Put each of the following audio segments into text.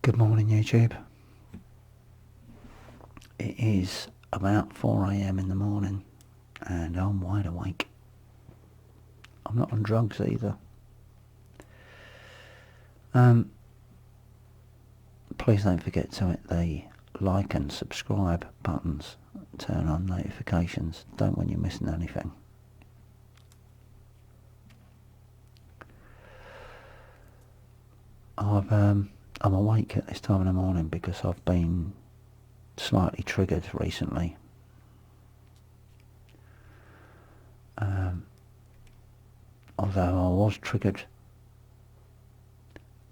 Good morning, YouTube. It is about 4 a.m. in the morning and I'm wide awake. I'm not on drugs either. Please don't forget to hit the like and subscribe buttons. Turn on notifications. Don't want you missing anything. I'm awake at this time in the morning because I've been slightly triggered recently. Although I was triggered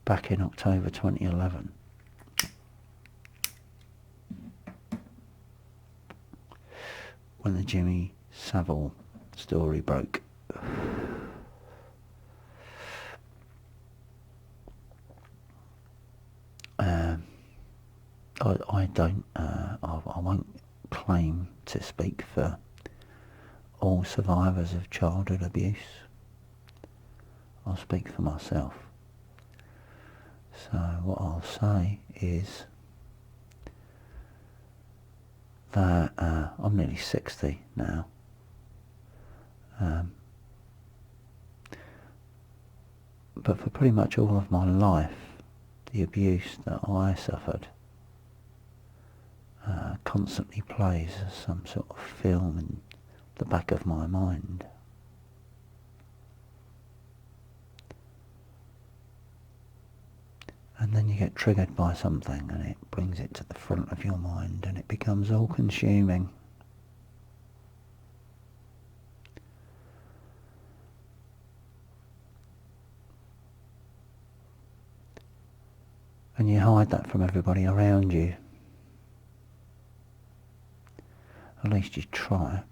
back in October 2011. When the Jimmy Savile story broke. I won't claim to speak for all survivors of childhood abuse. I'll speak for myself. So what I'll say is that I'm nearly 60 now. But for pretty much all of my life, the abuse that I suffered constantly plays as some sort of film in the back of my mind. And then you get triggered by something and it brings it to the front of your mind and it becomes all-consuming. And you hide that from everybody around you. At least you try.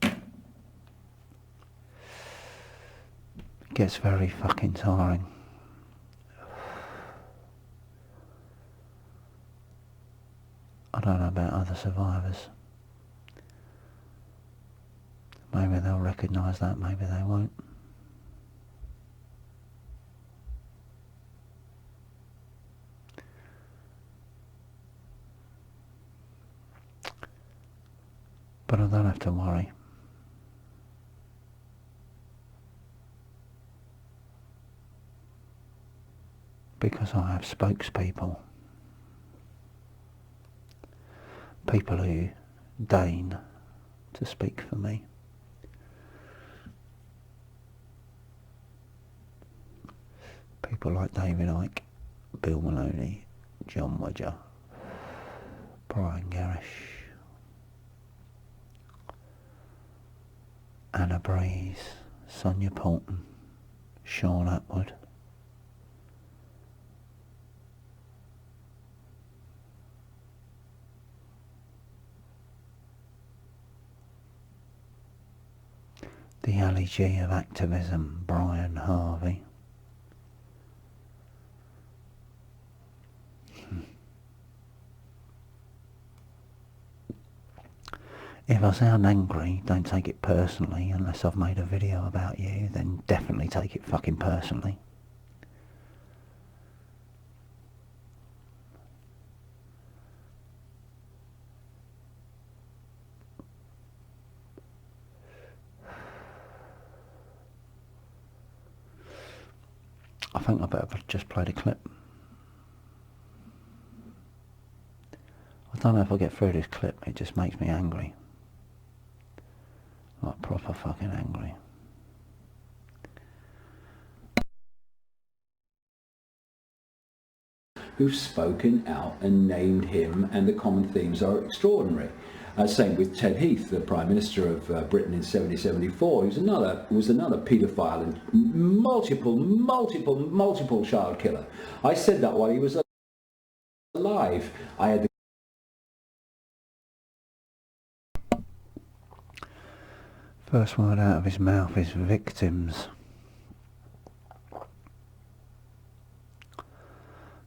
It gets very fucking tiring. I don't know about other survivors. Maybe they'll recognise that, maybe they won't. But I don't have to worry. Because I have spokespeople. People who deign to speak for me. People like David Icke, Bill Maloney, John Wedger, Brian Garish, Anna Breeze, Sonia Poulton, Sean Atwood. The Ali G of activism, Brian Harvey. If I sound angry, don't take it personally. Unless I've made a video about you, then definitely take it fucking personally. I think I better just play the clip. I don't know if I get through this clip, it just makes me angry. Like proper fucking angry. Who've spoken out and named him, and the common themes are extraordinary. Same with Ted Heath, the Prime Minister of Britain in 1774. He was another paedophile and multiple child killer. I said that while he was alive. I had the First word out of his mouth is victims.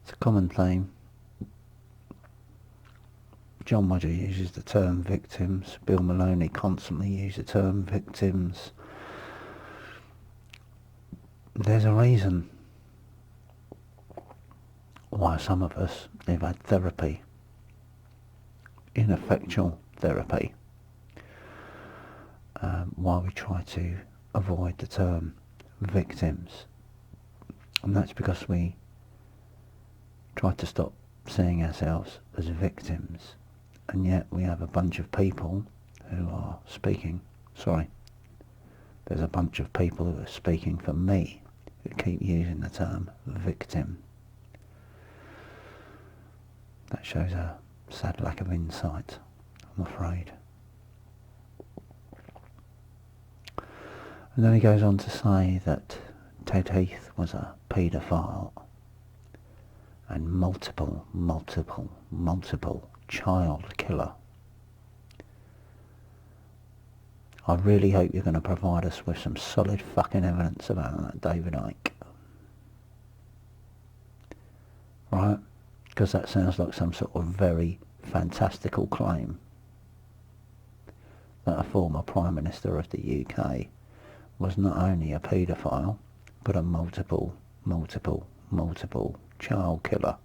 It's a common theme. John Mudger uses the term victims. Bill Maloney constantly uses the term victims. There's a reason why some of us have had therapy, ineffectual therapy, why we try to avoid the term victims. And that's because we try to stop seeing ourselves as victims, and yet we have a bunch of people who are speaking, there's a bunch of people who are speaking for me who keep using the term victim. That shows a sad lack of insight, I'm afraid. And then he goes on to say that Ted Heath was a paedophile and multiple child killer. I really hope you're going to provide us with some solid fucking evidence about that, David Icke. Right? Because that sounds like some sort of very fantastical claim that a former Prime Minister of the UK was not only a paedophile, but a multiple child killer.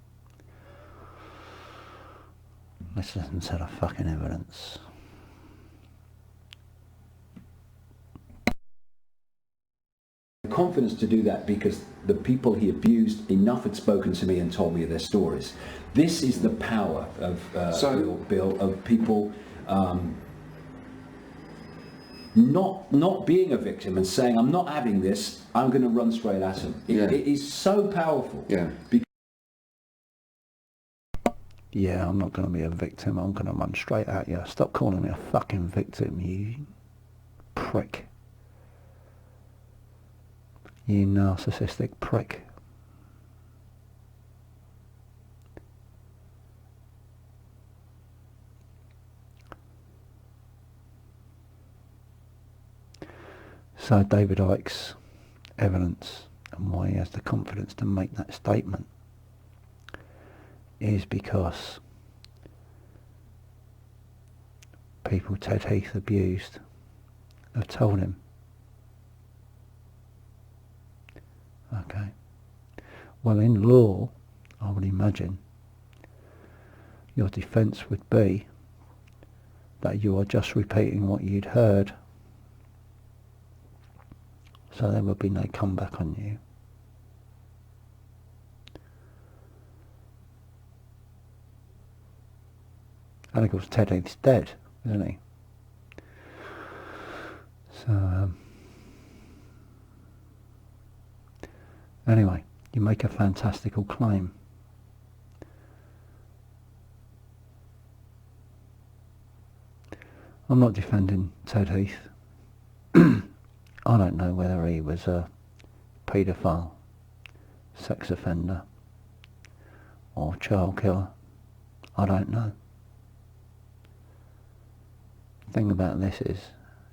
Let's listen to the fucking evidence. Confidence to do that because the people he abused, enough had spoken to me and told me their stories. This is the power of Bill, of people not being a victim and saying, I'm not having this, I'm going to run straight at him. It is so powerful. Yeah, I'm not going to be a victim, I'm going to run straight at you. Stop calling me a fucking victim, you prick. You narcissistic prick. So David Icke's evidence and why he has the confidence to make that statement is because people Ted Heath abused have told him. Okay. Well, in law, I would imagine your defence would be that you are just repeating what you'd heard, so there would be no comeback on you. And of course Ted Heath's dead, isn't he? So anyway, you make a fantastical claim. I'm not defending Ted Heath. I don't know whether he was a paedophile, sex offender, or child killer. I don't know. The thing about this is,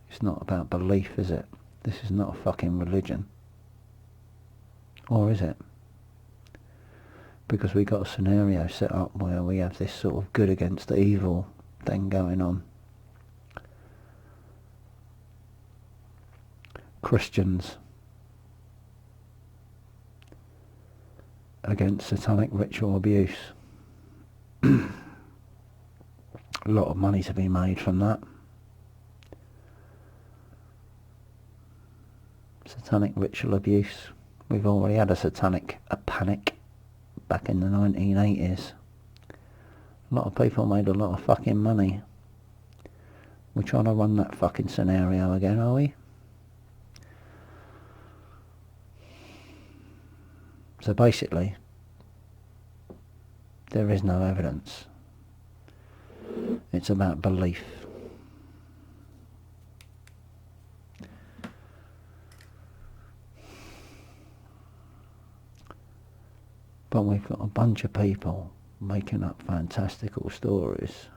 it's not about belief, is it? This is not a fucking religion. Or is it? Because we got a scenario set up where we have this sort of good against evil thing going on. Christians against satanic ritual abuse. A lot of money to be made from that. Satanic ritual abuse. We've already had a panic back in the 1980s. A lot of people made a lot of fucking money. We're trying to run that fucking scenario again, are we? So basically, there is no evidence. It's about belief. But we've got a bunch of people making up fantastical stories,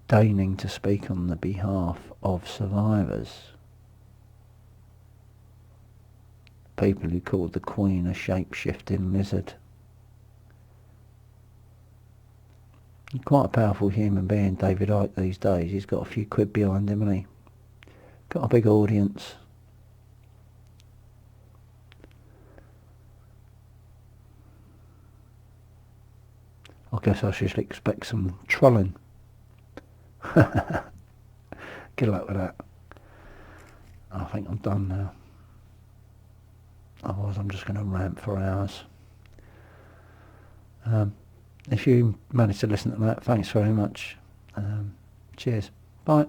deigning to speak on the behalf of survivors. People who called the Queen a shape-shifting lizard. Quite a powerful human being, David Icke, these days. He's got a few quid behind him, hasn't he? Got a big audience. I guess I should expect some trolling. Good luck with that. I think I'm done now. Otherwise I'm just going to rant for hours. If you managed to listen to that, thanks very much. Cheers. Bye.